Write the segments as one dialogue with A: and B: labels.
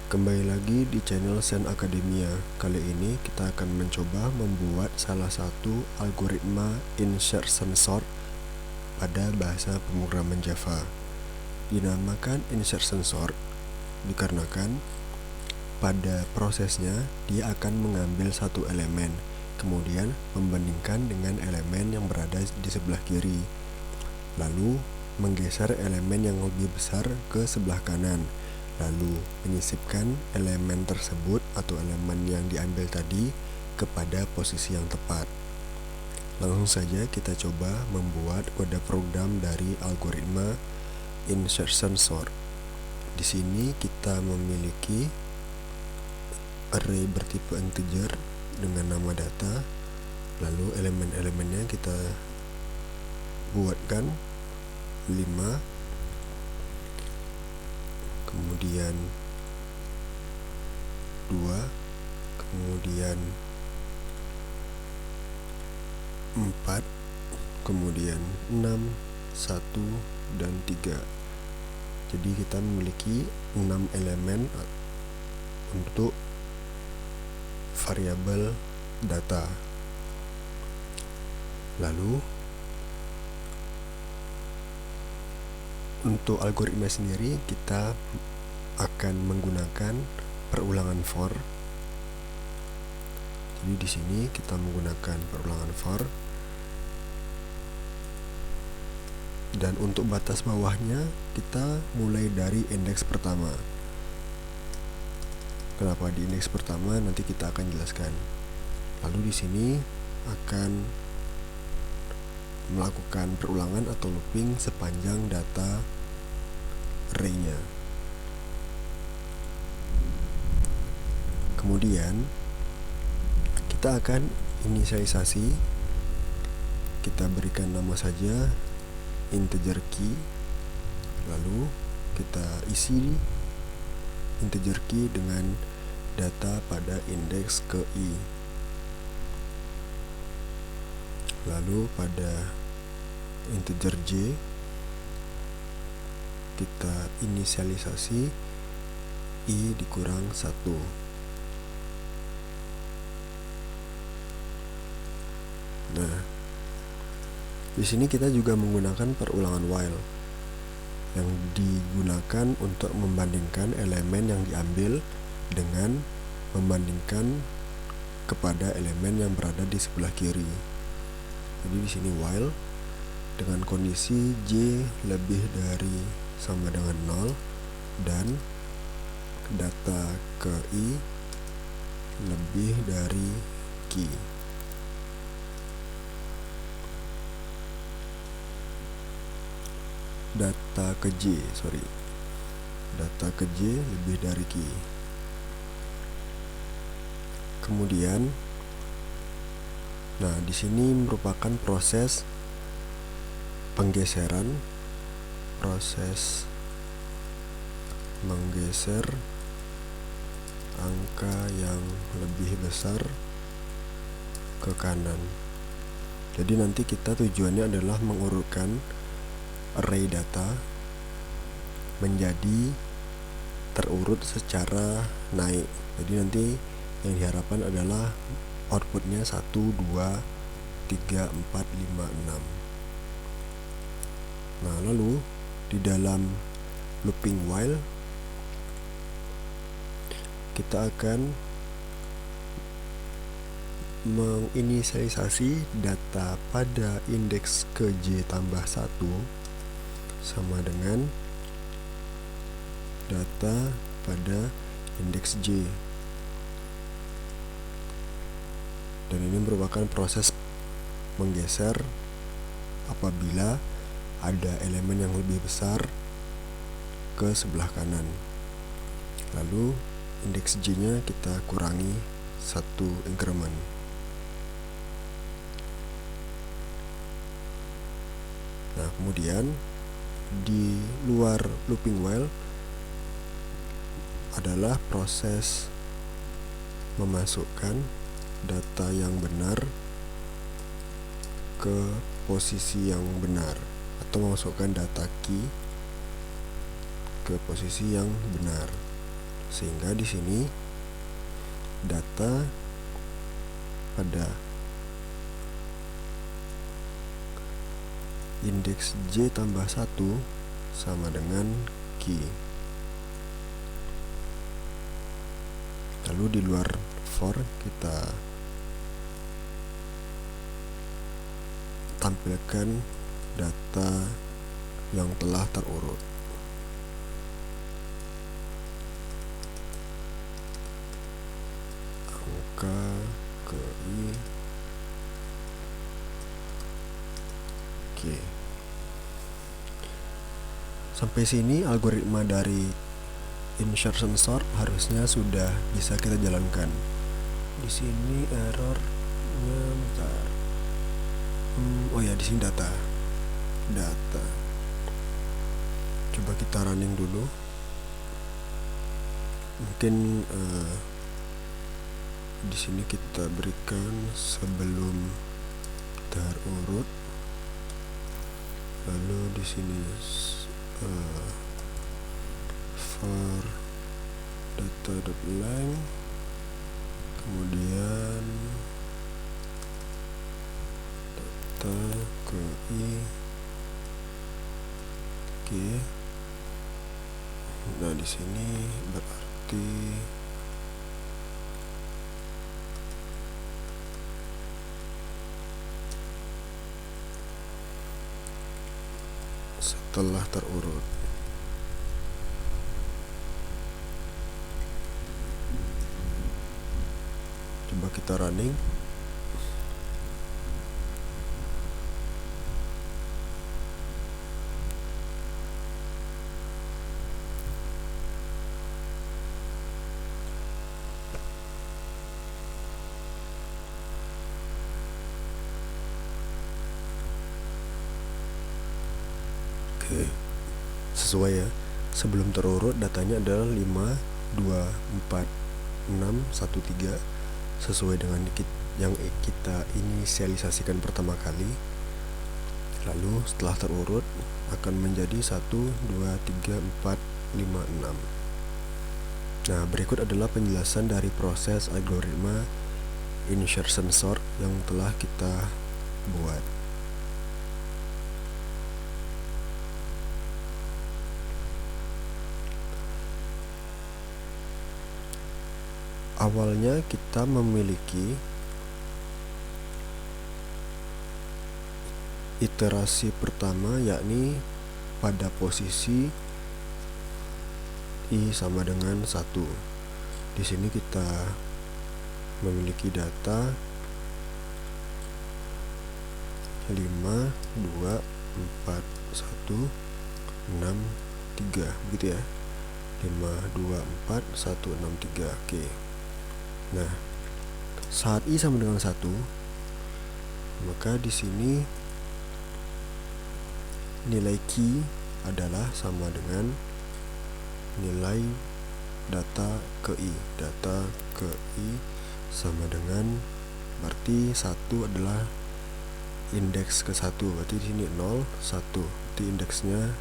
A: Kembali lagi di channel Sen Academia. Kali ini kita akan mencoba membuat salah satu algoritma insertion sort pada bahasa pemrograman Java. Dinamakan insertion sort dikarenakan pada prosesnya dia akan mengambil satu elemen, kemudian membandingkan dengan elemen yang berada di sebelah kiri, lalu menggeser elemen yang lebih besar ke sebelah kanan, lalu menyisipkan elemen tersebut atau elemen yang diambil tadi kepada posisi yang tepat. Langsung saja kita coba membuat kode program dari algoritma insertion sort. Di sini kita memiliki array bertipe integer dengan nama data, lalu elemen-elemennya kita buatkan 5, kemudian 2, kemudian 4, kemudian 6, 1, dan 3. Jadi kita memiliki 6 elemen untuk variabel data. Lalu untuk algoritma sendiri kita akan menggunakan perulangan for. Jadi di sini kita menggunakan perulangan for. Dan untuk batas bawahnya kita mulai dari indeks pertama. Kenapa di indeks pertama nanti kita akan jelaskan. Lalu di sini akan melakukan perulangan atau looping sepanjang data array-nya. Kemudian kita akan inisialisasi. Kita berikan nama saja integer key, lalu kita isi integer key dengan data pada indeks ke i. Lalu pada integer j kita inisialisasi i dikurang 1. Nah, di sini kita juga menggunakan perulangan while yang digunakan untuk membandingkan elemen yang diambil dengan membandingkan kepada elemen yang berada di sebelah kiri. Jadi di sini while dengan kondisi j lebih dari sama dengan 0 dan data ke i lebih dari key. Data ke j lebih dari key. Kemudian, nah di sini merupakan proses penggeseran, proses menggeser angka yang lebih besar ke kanan. Jadi nanti kita tujuannya adalah mengurutkan array data menjadi terurut secara naik. Jadi nanti yang diharapkan adalah outputnya 1, 2, 3, 4, 5, 6. Nah, lalu di dalam looping while kita akan menginisialisasi data pada indeks ke j tambah 1 sama dengan data pada indeks j. Dan ini merupakan proses menggeser apabila ada elemen yang lebih besar ke sebelah kanan. Lalu indeks j-nya kita kurangi 1 increment. Nah, kemudian di luar looping while adalah proses memasukkan data yang benar ke posisi yang benar, atau memasukkan data key ke posisi yang benar. sehingga di sini data pada indeks J tambah 1 sama dengan Q. Lalu di luar for kita tampilkan data yang telah terurut. Angka KI. Oke. Sampai sini algoritma dari insertion sort harusnya sudah bisa kita jalankan. Di sini errornya bentar. Oh ya, di sini data. Coba kita running dulu. Mungkin di sini kita berikan sebelum terurut. Lalu di sini for data.length, kemudian data KI. Oke. Nah, di sini berarti setelah terurut. Coba kita running. Oke, sesuai ya. Sebelum terurut datanya adalah 5, 2, 4, 6, 1, 3 sesuai dengan yang kita inisialisasikan pertama kali. Lalu setelah terurut akan menjadi 1, 2, 3, 4, 5, 6. Nah, berikut adalah penjelasan dari proses algoritma insertion sort yang telah kita buat. Awalnya kita memiliki iterasi pertama, yakni pada posisi I sama dengan 1. Di sini kita memiliki data 5, 2, 4, 1, 6, 3, begitu ya. 5, 2, 4, 1, 6, 3. Oke. Nah, saat I sama dengan 1, maka di sini nilai Q adalah sama dengan nilai data ke I. Data ke I sama dengan, berarti 1 adalah indeks ke 1, berarti di sini 0, 1. Berarti indeksnya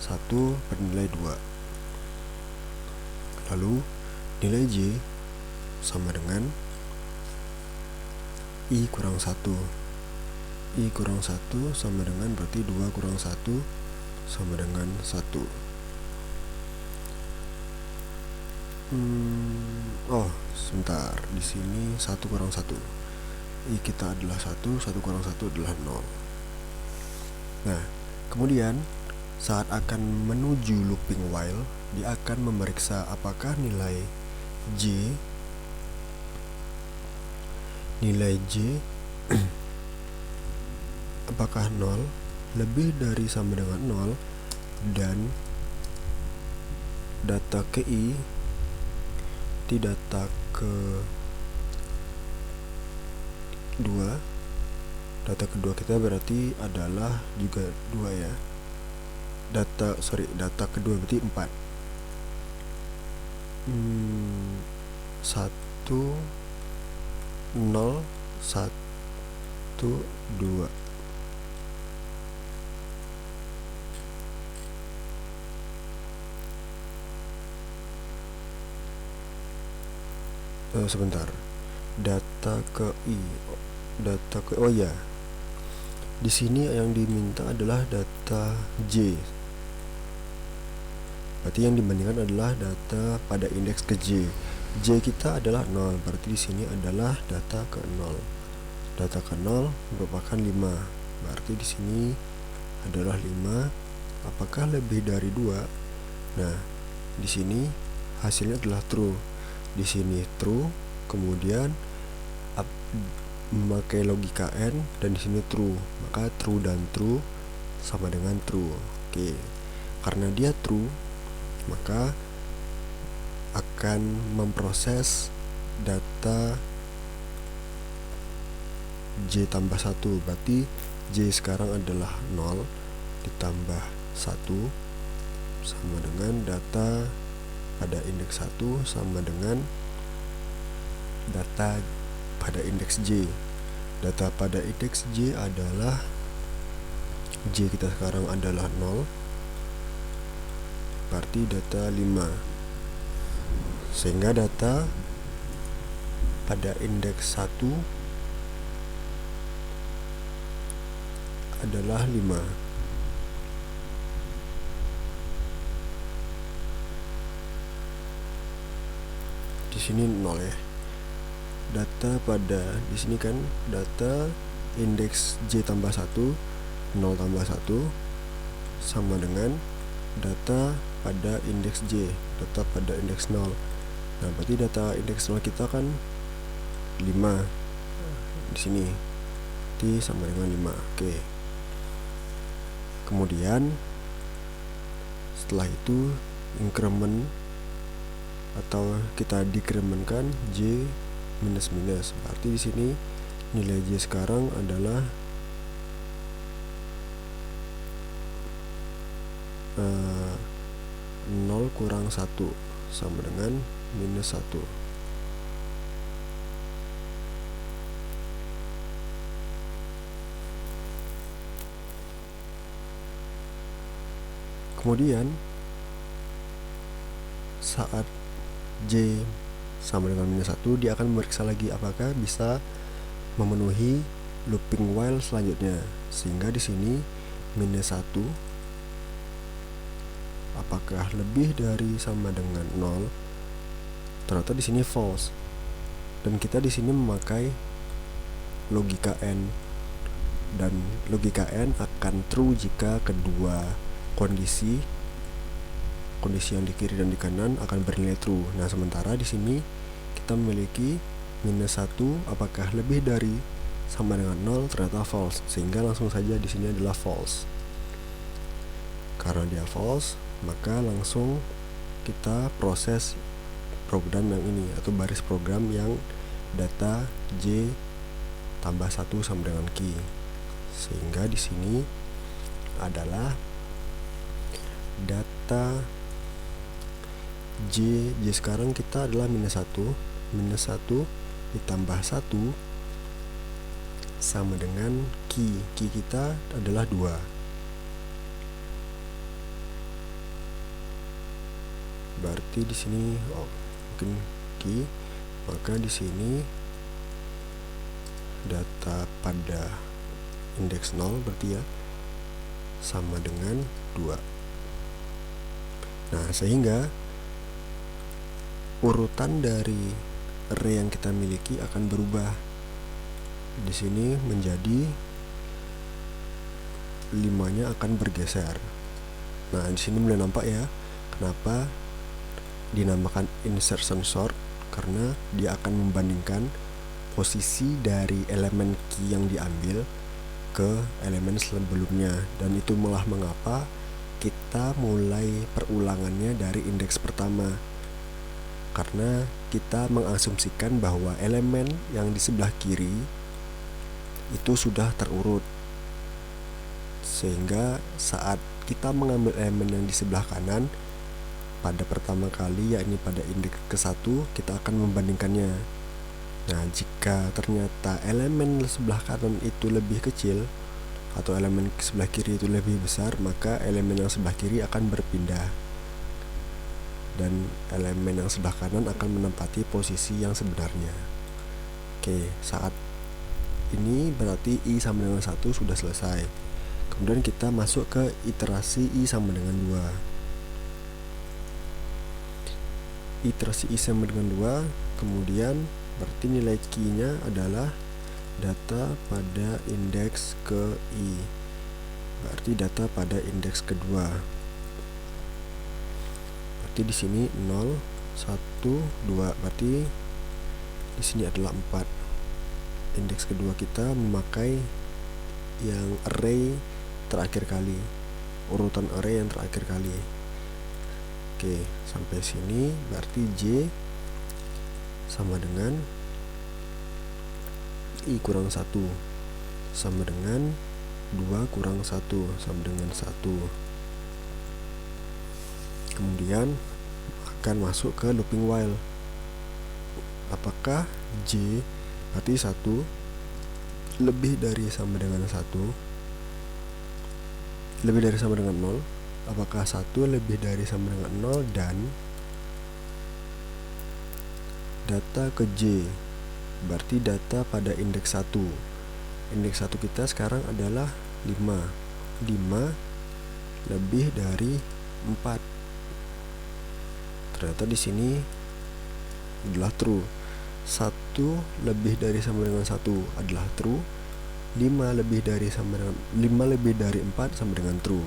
A: 1 per nilai 2. Lalu nilai J sama dengan I kurang 1. I kurang 1 sama dengan, berarti 2 kurang 1 sama dengan 1. Oh, sebentar. Di sini 1 kurang 1. I kita adalah 1, 1 kurang 1 adalah 0. Nah, kemudian saat akan menuju looping while, dia akan memeriksa apakah nilai J apakah 0, lebih dari sama dengan 0, dan data ke I di data ke 2. Data kedua kita berarti adalah juga 2 ya. Data kedua berarti 4. 1, 0, 1, 2. sebentar, data ke i, data ke, oh ya, di sini yang diminta adalah data j. Berarti yang dibandingkan adalah data pada indeks ke j. J kita adalah 0, berarti di sini adalah data ke 0. Data ke 0 merupakan 5. Berarti di sini adalah 5. Apakah lebih dari 2? Nah, di sini hasilnya adalah true. Di sini true, kemudian memakai logika n, dan di sini true, maka true dan true sama dengan true. Oke, karena dia true, maka akan memproses data j tambah 1. Berarti j sekarang adalah 0 ditambah 1 sama dengan data pada indeks 1 sama dengan data pada indeks j. Data pada indeks j adalah j kita sekarang adalah 0, berarti data 5. Sehingga data pada indeks 1 adalah 5. Di sini 0 ya. Data pada di sini kan data indeks j tambah 1, 0 tambah 1 sama dengan data pada indeks j, data pada indeks 0. Nah, berarti data indeks 0 kita kan 5 di sini. T sama dengan 5. Oke. Kemudian setelah itu increment atau kita dekrementkan j minus minus. Berarti di sini nilai j sekarang adalah 0 kurang 1 sama dengan minus 1. Kemudian saat j sama dengan minus 1, dia akan memeriksa lagi apakah bisa memenuhi looping while selanjutnya. Sehingga di sini minus 1 apakah lebih dari sama dengan 0? Ternyata di sini false. Dan kita di sini memakai logika n, dan logika n akan true jika kedua kondisi yang di kiri dan di kanan akan bernilai true. Nah, sementara di sini kita memiliki minus 1 apakah lebih dari sama dengan 0, ternyata false. Sehingga langsung saja di sini adalah false. Karena dia false, maka langsung kita proses program yang ini atau baris program yang data j tambah 1 sama dengan key. Sehingga di sini adalah data j sekarang kita adalah minus 1 ditambah 1 sama dengan key kita adalah 2. Berarti di sini mungkin key, maka di sini data pada indeks 0 berarti ya sama dengan 2. Nah, sehingga urutan dari array yang kita miliki akan berubah. Di sini menjadi 5-nya akan bergeser. Nah, di sini mulai nampak ya kenapa dinamakan insertion sort, karena dia akan membandingkan posisi dari elemen key yang diambil ke elemen sebelumnya, dan itu malah mengapa kita mulai perulangannya dari indeks pertama, karena kita mengasumsikan bahwa elemen yang di sebelah kiri itu sudah terurut, sehingga saat kita mengambil elemen yang di sebelah kanan pada pertama kali, yakni pada indeks ke-1, kita akan membandingkannya. Nah, jika ternyata elemen sebelah kanan itu lebih kecil atau elemen sebelah kiri itu lebih besar, maka elemen yang sebelah kiri akan berpindah. dan elemen yang sebelah kanan akan menempati posisi yang sebenarnya. Oke, saat ini berarti I sama dengan 1 sudah selesai. Kemudian kita masuk ke iterasi I sama dengan 2. Iterasi I sama dengan 2, kemudian berarti nilai Q-nya adalah data pada indeks ke I. Berarti data pada indeks kedua. Berarti di sini 0, 1, 2. Berarti di sini adalah 4. Indeks kedua kita memakai yang array terakhir kali, urutan array yang terakhir kali. Oke, sampai sini berarti J sama dengan I kurang 1 sama dengan 2 kurang 1 sama dengan 1. Kemudian akan masuk ke looping while. Apakah J berarti 1 lebih dari sama dengan 1, lebih dari sama dengan 0? Apakah 1 lebih dari sama dengan 0 dan data ke J, berarti data pada indeks 1. Indeks 1 kita sekarang adalah 5. 5 lebih dari 4. Ternyata di sini adalah true. 1 lebih dari sama dengan 1 adalah true. 5 lebih dari 4 sama dengan true.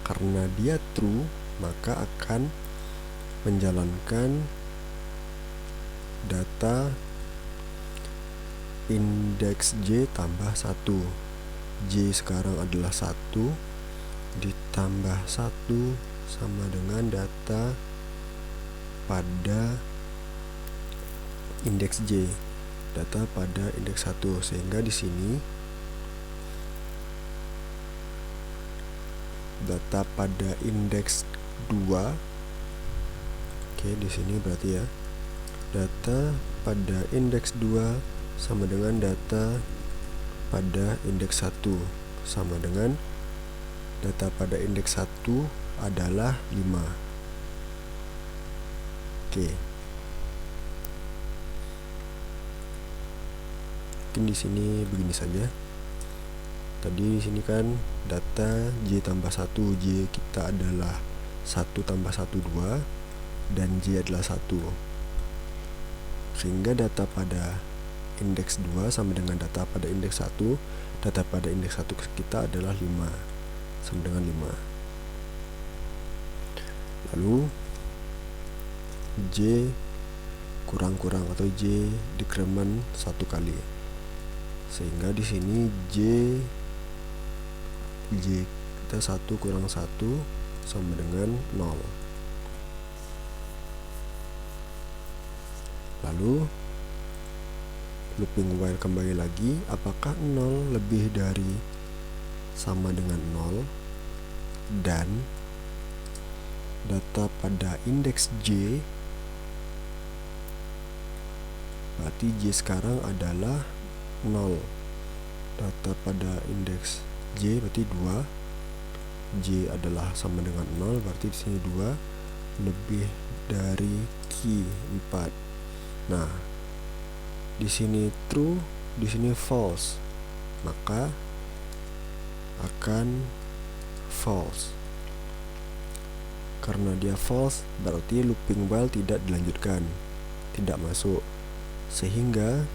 A: Karena dia true, maka akan menjalankan data indeks J tambah 1. J sekarang adalah 1 ditambah 1 sama dengan data pada indeks J, data pada indeks 1, sehingga di sini data pada indeks 2. Oke, di sini berarti ya, data pada indeks 2 sama dengan data pada indeks 1 sama dengan data pada indeks 1 adalah 5. Oke. Mungkin di sini begini saja. Tadi di sini kan data J tambah 1, J kita adalah 1 tambah 1, 2, dan J adalah 1. Sehingga data pada indeks 2 sama dengan data pada indeks 1. Data pada indeks 1 kita adalah 5, sama dengan 5. Lalu J kurang-kurang atau J decrement 1 kali. Sehingga di sini J kita 1 kurang 1 sama dengan 0. Lalu looping while kembali lagi, apakah 0 lebih dari sama dengan 0 dan data pada indeks J, berarti J sekarang adalah 0. Data pada indeks J berarti 2. J adalah sama dengan 0, berarti di sini 2 lebih dari Q 4. Nah, di sini true, di sini false, maka akan false. Karena dia false, berarti looping while tidak dilanjutkan, tidak masuk, sehingga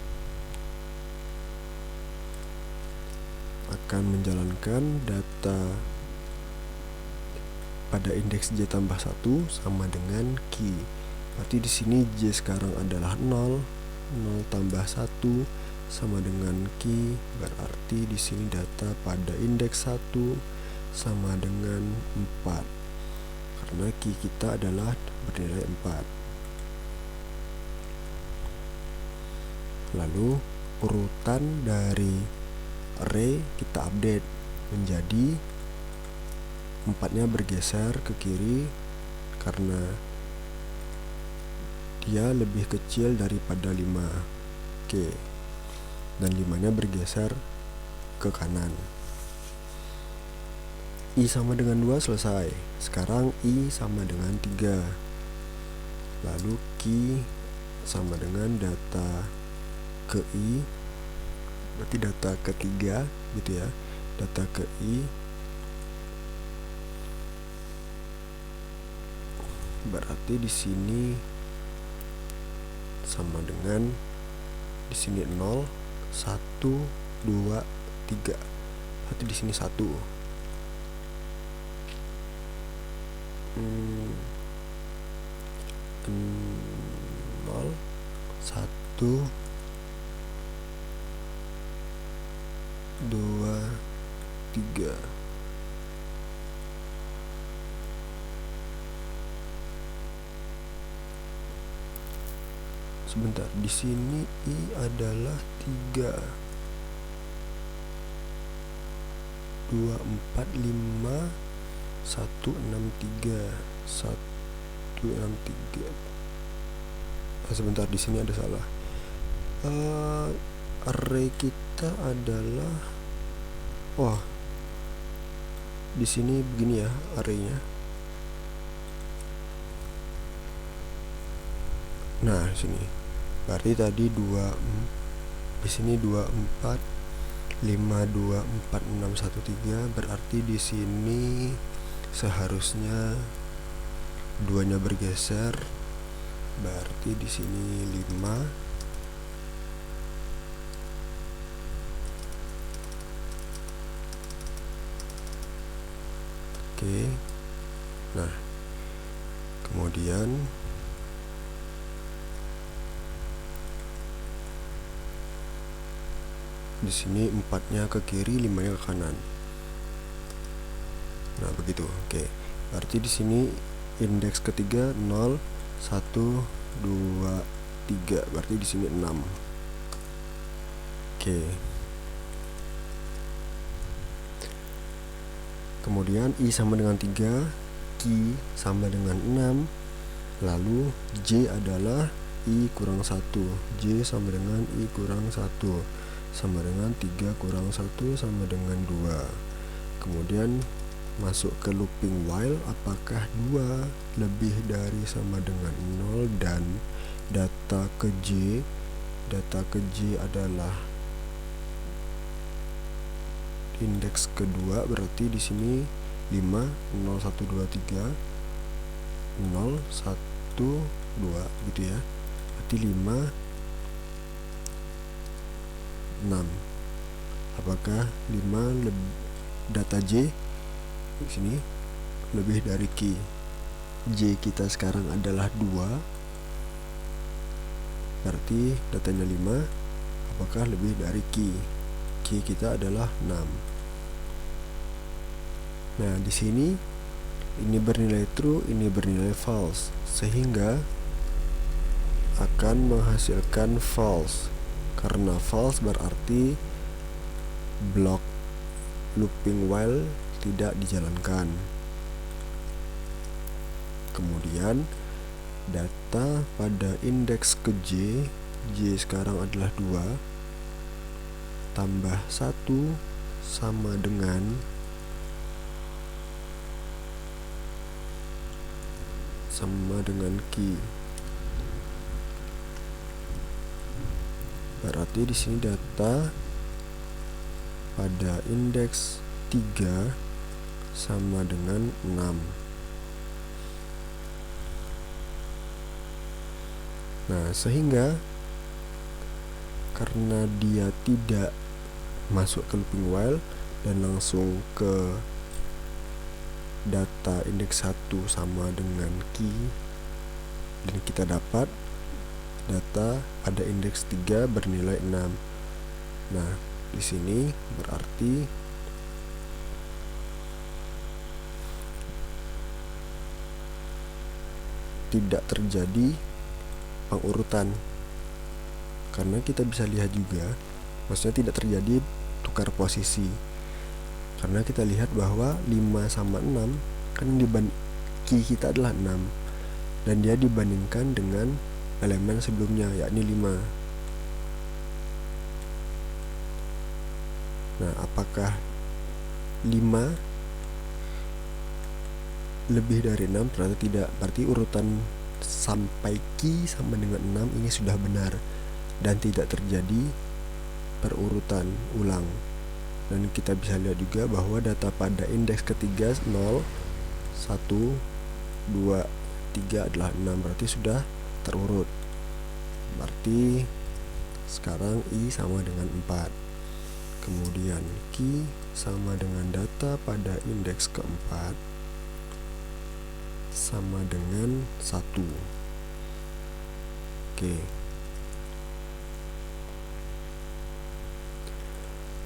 A: akan menjalankan data pada indeks J tambah 1 sama dengan Q. Berarti di sini J sekarang adalah 0, 0 tambah 1 sama dengan Q, berarti di sini data pada indeks 1 sama dengan 4. Karena Q kita adalah bernilai 4. Lalu urutan dari array kita update menjadi 4-nya bergeser ke kiri karena dia lebih kecil daripada 5. Oke. Dan 5-nya bergeser ke kanan. I sama dengan 2 selesai. Sekarang I sama dengan 3. Lalu Q sama dengan data ke I, berarti data ketiga gitu ya. Data ke I berarti di sini sama dengan di sini 0, 1, 2, 3. Berarti di sini 1. 0, 1, 2, 3. Sebentar, di sini I adalah 3. 2, 4, 5, 1, 6, 3. 1, 6, 3. Sebentar, di sini ada salah. Array kita adalah, wah, di sini begini ya arraynya. Nah, sini. Berarti tadi 2, di sini 2, 4, 5, 2, 4, 6, 1, 3. Berarti di sini seharusnya 2-nya bergeser. Berarti di sini 5. Oke. Nah, kemudian di sini 4-nya ke kiri, 5-nya ke kanan. Nah, begitu. Oke. Berarti di sini indeks ketiga 0, 1, 2, 3. Berarti di sini 6. Oke. Kemudian I sama dengan 3, Q sama dengan 6. Lalu J adalah I kurang 1. J sama dengan I kurang 1. Sama dengan 3 kurang 1 sama dengan 2. Kemudian masuk ke looping while, apakah 2 lebih dari sama dengan 0 dan data ke J adalah indeks kedua, berarti di sini 5, 0, 1, 2, 3, 0, 1, 2 gitu ya. Berarti 5, 6. Apakah 5 data J di sini lebih dari Q? J kita sekarang adalah 2. Berarti datanya 5. Apakah lebih dari Q? Q kita adalah 6. Nah, di sini ini bernilai true, ini bernilai false, sehingga akan menghasilkan false. Karena false berarti blok looping while tidak dijalankan. Kemudian data pada indeks ke J sekarang adalah 2 tambah 1 sama dengan Q. Berarti di sini data pada indeks 3 sama dengan 6. Nah, sehingga karena dia tidak masuk ke looping while dan langsung ke data indeks 1 sama dengan Q, dan kita dapat data pada indeks 3 bernilai 6. Nah, di sini berarti tidak terjadi pengurutan, karena kita bisa lihat juga, maksudnya tidak terjadi tukar posisi, karena kita lihat bahwa 5 sama 6 kan Q kita adalah 6 dan dia dibandingkan dengan elemen sebelumnya, yakni 5. Nah, apakah 5 lebih dari 6 ternyata tidak, berarti urutan sampai key sama dengan 6 ini sudah benar dan tidak terjadi perurutan ulang. Dan kita bisa lihat juga bahwa data pada indeks ketiga 0, 1, 2, 3 adalah 6, berarti sudah terurut. Berarti sekarang I sama dengan 4. Kemudian Q sama dengan data pada indeks keempat sama dengan 1. Oke.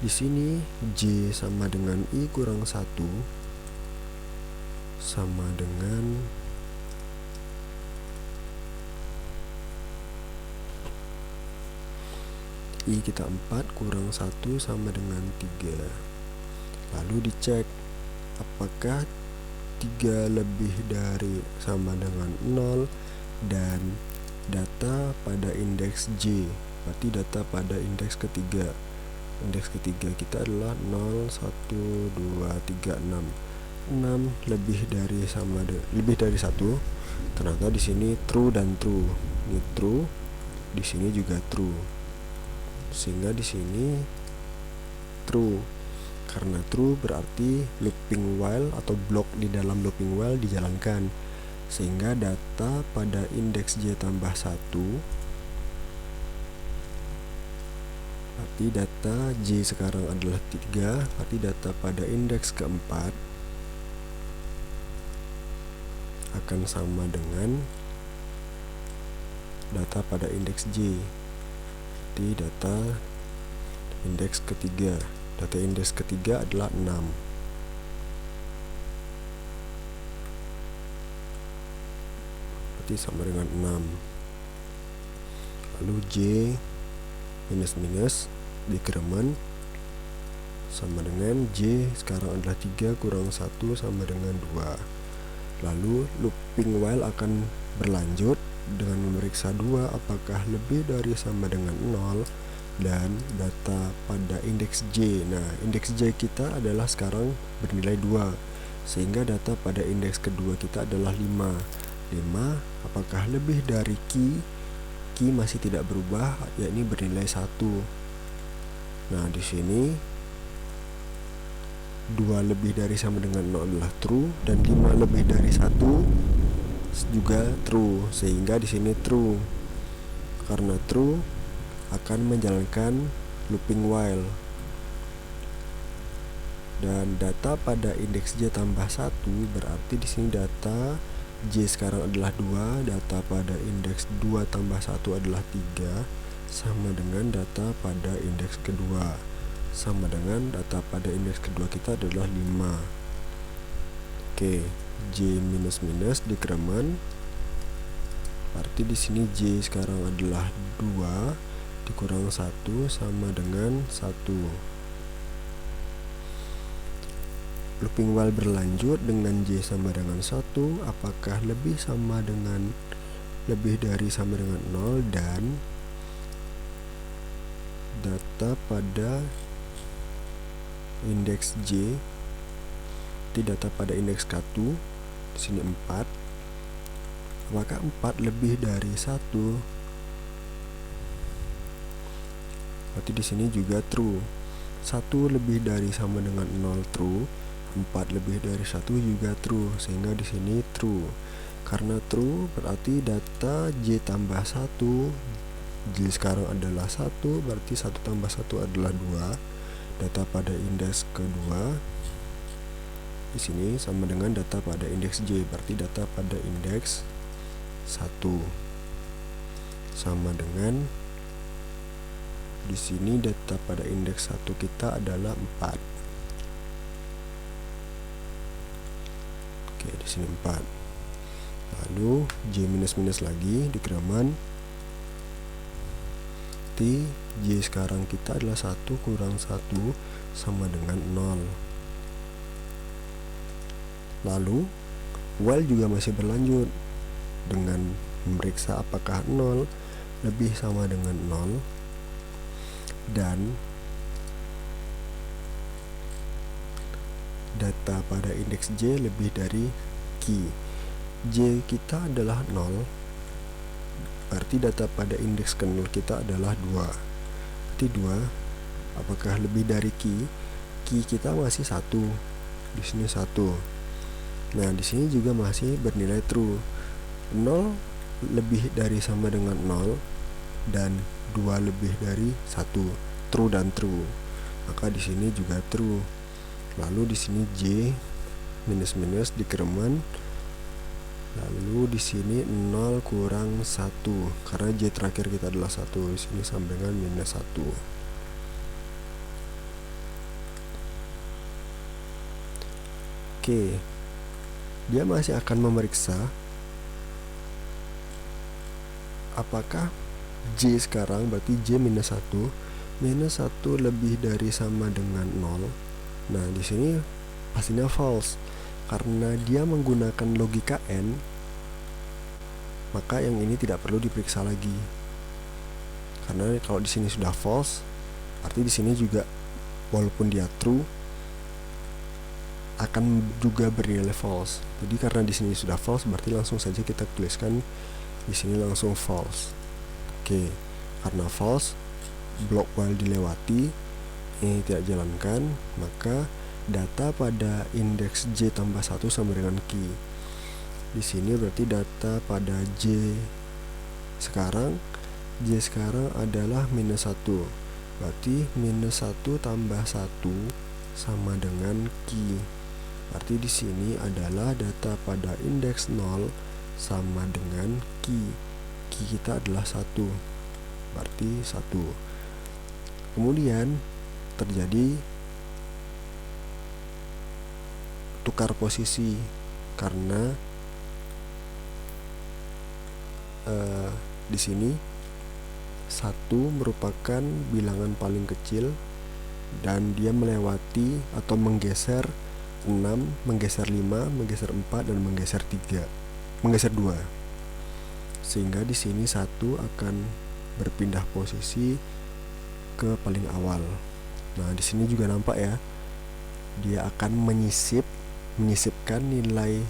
A: Di sini J sama dengan I kurang 1 sama dengan I kita 4 kurang 1 sama dengan 3. Lalu dicek apakah 3 lebih dari sama dengan 0 dan data pada indeks J, berarti data pada indeks ketiga. Indeks ketiga kita adalah 0, 1, 2, 3, 6. 6 lebih dari 1. Ternyata di sini true dan true. Ini true, di sini juga true. Sehingga di sini true. Karena true berarti looping while atau blok di dalam looping while dijalankan, sehingga data pada indeks J tambah 1, berarti data J sekarang adalah 3, berarti data pada indeks keempat akan sama dengan data pada indeks J, berarti data indeks ketiga. Data indeks ketiga adalah 6. Berarti sama dengan 6. Lalu J minus minus dikremen sama dengan J sekarang adalah 3 kurang 1 sama dengan 2. Lalu looping while akan berlanjut dengan memeriksa 2 apakah lebih dari sama dengan 0 dan data pada indeks J. Nah, indeks J kita adalah sekarang bernilai 2, sehingga data pada indeks kedua kita adalah 5. 5 apakah lebih dari Q? Q masih tidak berubah, yakni bernilai 1. Nah, di sini 2 lebih dari sama dengan 0 adalah true dan 5 lebih dari 1 juga true, sehingga di sini true. Karena true akan menjalankan looping while. Dan data pada indeks J tambah 1 berarti di sini data J sekarang adalah 2, data pada indeks 2 tambah 1 adalah 3, sama dengan data pada indeks kedua. Sama dengan data pada indeks kedua kita adalah 5. Oke, J minus minus dikremen. Berarti di sini J sekarang adalah 2 dikurang 1 sama dengan 1. Looping while berlanjut dengan J sama dengan 1, apakah lebih dari sama dengan 0 dan data pada indeks J, data pada indeks K2 di sini 4. Apakah 4 lebih dari 1? Berarti di sini juga true. 1 lebih dari sama dengan 0 true, 4 lebih dari 1 juga true, sehingga di sini true. Karena true berarti data J tambah 1, J sekarang adalah 1, berarti 1 tambah 1 adalah 2. Data pada indeks kedua di sini sama dengan data pada indeks J, berarti data pada indeks 1 sama dengan di sini data pada indeks 1 kita adalah 4. Oke, di sini 4. Lalu J minus minus lagi dikremen. T J sekarang kita adalah 1 kurang 1 sama dengan 0. Lalu while juga masih berlanjut dengan memeriksa apakah 0 lebih sama dengan 0 dan data pada indeks J lebih dari key. J kita adalah 0, berarti data pada indeks ke 0 kita adalah 2. Berarti 2, apakah lebih dari key? Key kita masih 1. Di sini 1. Nah, di sini juga masih bernilai true. 0 lebih dari sama dengan 0 dan 2 lebih dari 1. True dan true. Maka di sini juga true. Lalu di sini J minus dikremen. Lalu di sini 0 kurang 1 karena J terakhir kita adalah 1. Di sini sama dengan minus 1. Oke. Dia masih akan memeriksa apakah J sekarang, berarti J minus 1 lebih dari sama dengan 0. Nah, di sini pastinya false. Karena dia menggunakan logika AND, maka yang ini tidak perlu diperiksa lagi. Karena kalau di sini sudah false, arti di sini juga walaupun dia true akan juga bernilai false. Jadi karena di sini sudah false, berarti langsung saja kita tuliskan di sini langsung false. Oke, karena false, blok while dilewati, ini tidak jalankan, maka data pada indeks J tambah 1 sama dengan key. Di sini berarti data pada J sekarang adalah minus 1. Berarti minus 1 tambah 1 sama dengan key. Berarti di sini adalah data pada indeks 0 sama dengan key. Key kita adalah 1. Berarti 1. Kemudian terjadi tukar posisi karena di sini 1 merupakan bilangan paling kecil dan dia melewati atau menggeser 6, menggeser 5, menggeser 4 dan menggeser 2. Sehingga di sini 1 akan berpindah posisi ke paling awal. Nah, di sini juga nampak ya. Dia akan menyisipkan nilai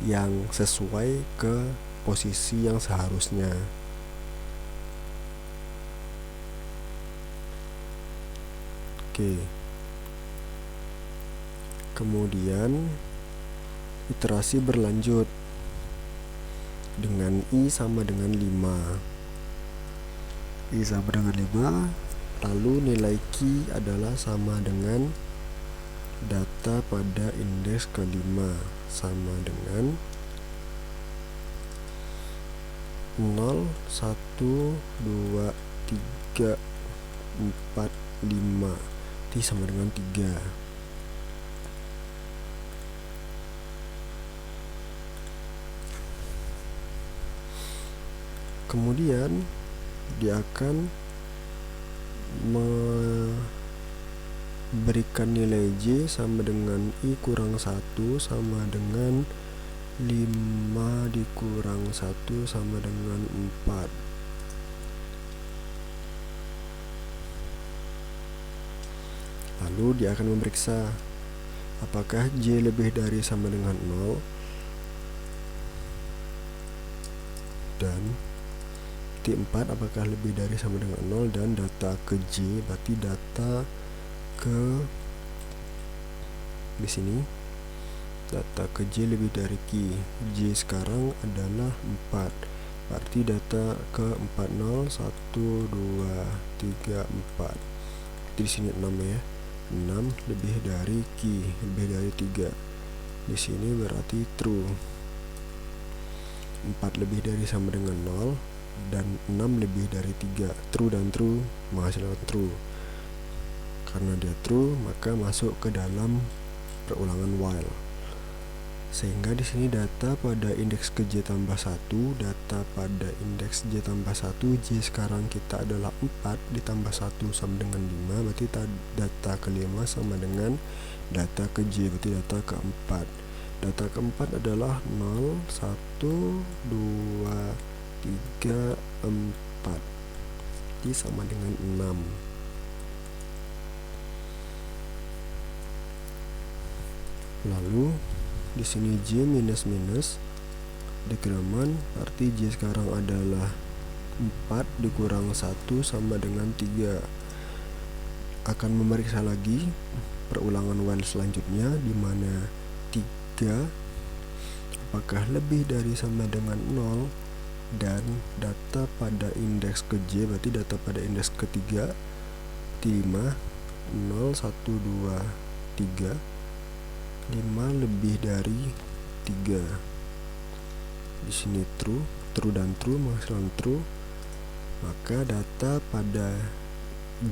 A: yang sesuai ke posisi yang seharusnya. Oke. Kemudian iterasi berlanjut dengan I sama dengan 5. I sama dengan 5, lalu nilai Q adalah sama dengan data pada indeks ke-5 sama dengan 0, 1, 2, 3, 4, 5. Ini sama dengan 3. Kemudian dia akan memberikan nilai J sama dengan I kurang 1 sama dengan 5 dikurang 1 sama dengan 4. Lalu dia akan memeriksa apakah J lebih dari sama dengan 0 dan T4 apakah lebih dari sama dengan 0 dan data ke J, berarti data ke di sini data ke J lebih dari Q. J sekarang adalah 4. Berarti data ke 40 1 2 3 4. Di sini 6 ya. 6 lebih dari Q, lebih dari 3. Di sini berarti true. 4 lebih dari sama dengan 0 dan 6 lebih dari 3. True dan true menghasilkan true. Karena dia true, maka masuk ke dalam perulangan while. Sehingga di sini data pada indeks ke J tambah 1, data pada indeks J tambah 1, J sekarang kita adalah 4 ditambah 1 sama dengan 5, berarti data ke-5 sama dengan data ke J, berarti data ke-4. Data ke-4 adalah 0, 1, 2, 3, 4. Ini sama dengan 6. Lalu di sini J minus minus diagraman, arti J sekarang adalah 4 dikurang 1 sama dengan 3. Akan memeriksa lagi perulangan while selanjutnya, di mana 3 apakah lebih dari sama dengan 0, dan data pada indeks ke J, berarti data pada indeks ketiga 5, 0, 1, 2, 3, 5 lebih dari 3. Di sini true dan true menghasilkan true, maka data pada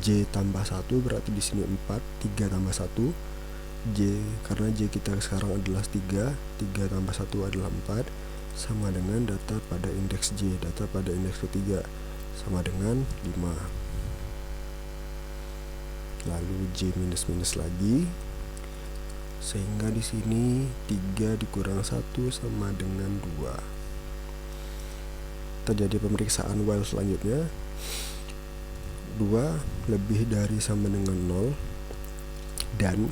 A: J tambah 1 berarti di sini 4, 3 tambah 1, J, karena J kita sekarang adalah 3 tambah 1 adalah 4, sama dengan data pada indeks J, data pada indeks ketiga sama dengan 5. Lalu J minus minus lagi, sehingga di sini 3 dikurang 1 sama dengan 2. Terjadi pemeriksaan while selanjutnya, 2 lebih dari sama dengan 0, dan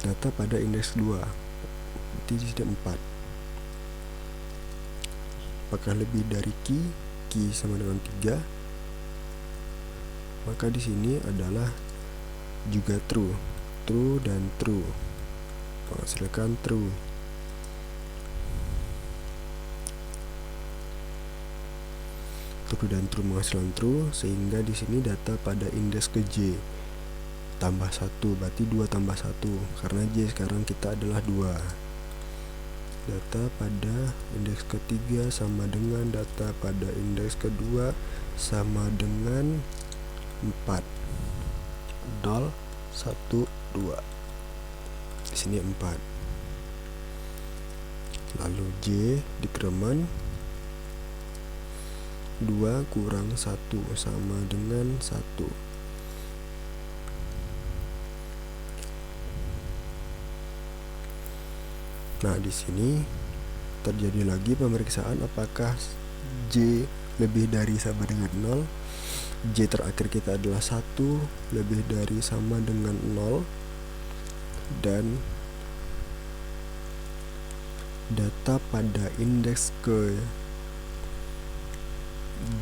A: data pada indeks 2 di sini 4. Apakah lebih dari Q sama dengan 3, maka di sini adalah juga true dan true, menghasilkan true. True dan true menghasilkan true, sehingga di sini data pada indeks ke J tambah 1, berarti 2 tambah 1, karena J sekarang kita adalah 2. Data pada indeks ketiga sama dengan data pada indeks kedua sama dengan 4. 0, 1, 2. Di sini 4. Lalu J dikreman 2 kurang 1 sama dengan 1. Nah, di sini terjadi lagi pemeriksaan apakah J lebih dari sama dengan 0. J terakhir kita adalah 1 lebih dari sama dengan 0, dan data pada indeks ke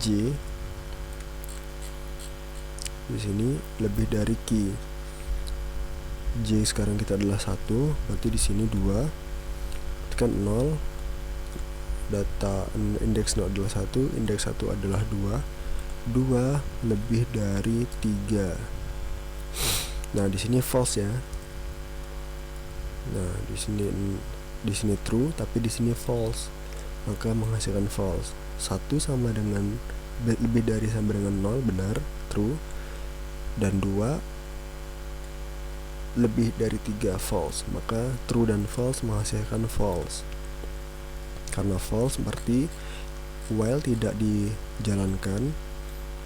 A: J di sini lebih dari Q. J sekarang kita adalah 1, berarti di sini 2. Kan 0, data indeks 0 adalah 1, indeks 1 adalah 2, 2 lebih dari 3. Nah, di sini false ya. Nah, di sini true, tapi di sini false, maka menghasilkan false. 1 sama dengan lebih dari sama dengan 0 benar, true, dan 2 lebih dari 3 false, maka true dan false menghasilkan false. Karena false berarti while tidak dijalankan,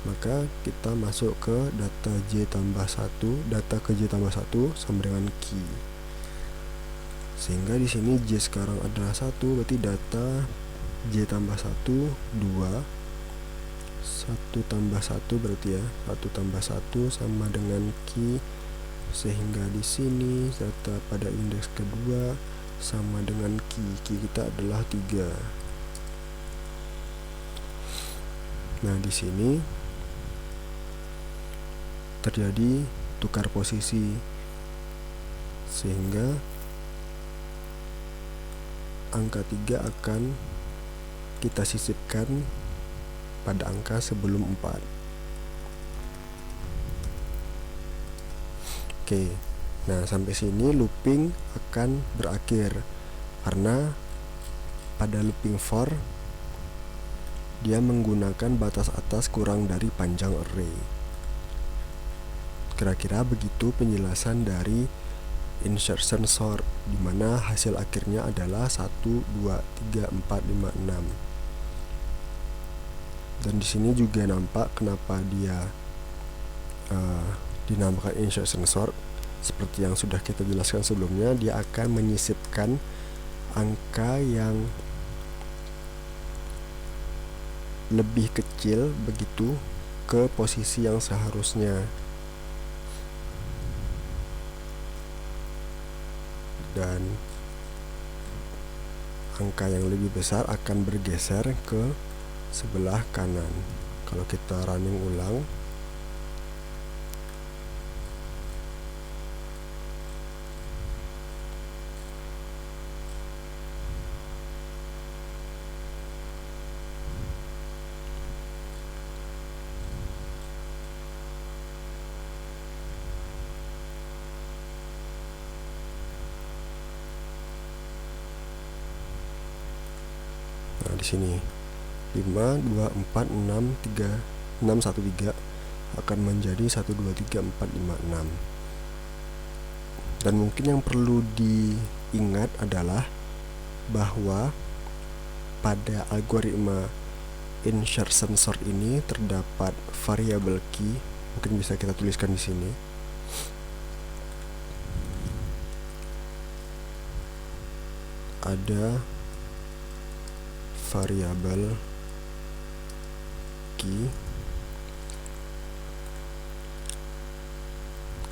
A: maka kita masuk ke data J tambah 1, data ke J tambah 1 sama dengan Q. Sehingga di sini J sekarang adalah 1, berarti data J tambah 1 2, 1 tambah 1 berarti ya, 1 tambah 1 sama dengan Q, sehingga di sini data pada indeks kedua sama dengan Q kita adalah 3. Nah, di sini terjadi tukar posisi, sehingga angka 3 akan kita sisipkan pada angka sebelum 4. Oke, nah sampai sini looping akan berakhir, karena pada looping for dia menggunakan batas atas kurang dari panjang array. Kira-kira begitu penjelasan dari insertion sort, dimana hasil akhirnya adalah 1, 2, 3, 4, 5, 6. Dan di sini juga nampak kenapa dia dinamakan insertion sort. Seperti yang sudah kita jelaskan sebelumnya, dia akan menyisipkan angka yang lebih kecil begitu ke posisi yang seharusnya. dan angka yang lebih besar akan bergeser ke sebelah kanan. Kalau kita running ulang, nah di sini 5, 2, 4, 6, 3, 6, 1, 3 akan menjadi 1, 2, 3, 4, 5, 6. Dan mungkin yang perlu diingat adalah bahwa pada algoritma insertion sort ini terdapat variabel key, mungkin bisa kita tuliskan di sini. Ada variabel key,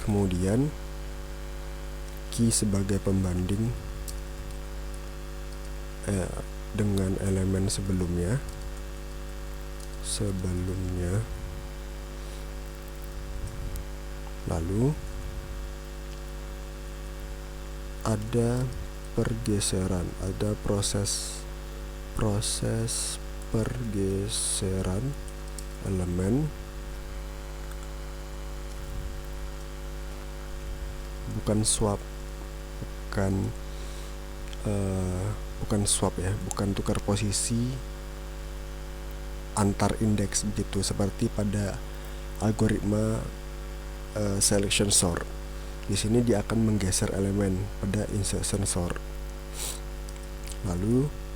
A: kemudian key sebagai pembanding dengan elemen sebelumnya, lalu ada pergeseran, ada proses pergeseran elemen, bukan swap ya, bukan tukar posisi antar indeks gitu seperti pada algoritma selection sort. Di sini dia akan menggeser elemen pada insertion sort. Lalu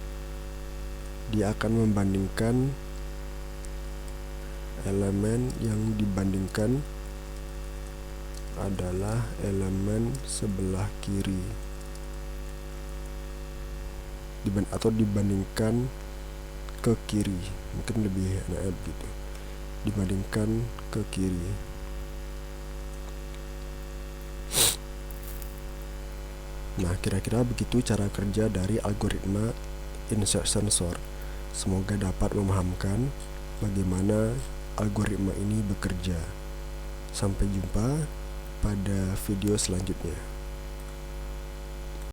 A: dia akan membandingkan elemen yang dibandingkan adalah elemen sebelah kiri, atau dibandingkan ke kiri, mungkin lebih enak gitu, dibandingkan ke kiri. Nah, kira-kira begitu cara kerja dari algoritma insertion sort. Semoga dapat memahamkan bagaimana algoritma ini bekerja. Sampai jumpa pada video selanjutnya.